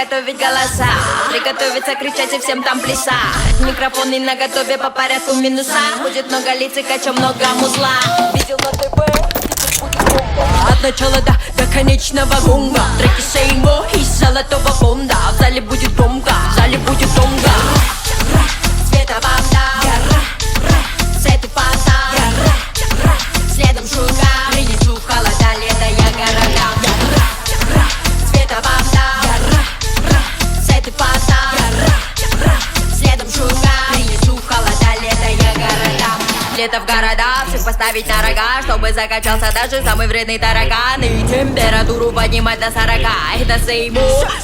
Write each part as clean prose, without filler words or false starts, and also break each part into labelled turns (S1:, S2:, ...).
S1: приготовить голоса, приготовиться кричать и всем там плясать. Микрофоны наготове по порядку минуса. Будет много лиц и кача, много музла. Видел на ТВ, от начала до конечного гонга. Треки Сеймо из золотого фонда. В зале будет громко, в зале будет громко. Света банда, сеты фанта, следом шуга. Принесу холода, лето, я городам. Света банда, сеты фанта, следом шуга. Принесу холода, лето, я городам. Лето в городах, всех поставить на рога, чтобы закачался даже самый вредный таракан. И температуру поднимать до 40. Это Сейму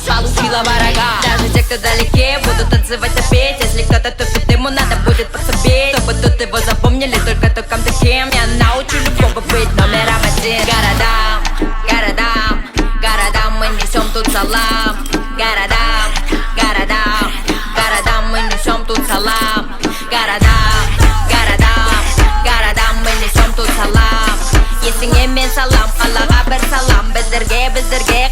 S1: получила врага. Даже те, кто далеке, будут танцевать и петь. Если кто-то тупит, ему надо будет подсобить, чтобы тут его запомнили только током таким. Я научу любого быть номером один. Городам, городам, городам мы несем тут салам. Городам, городам, городам мы несем тут салам. Городам, городам, городам мы несем тут салам. Если не мен салам, Аллаха бер салам. Бездерге, бездерге,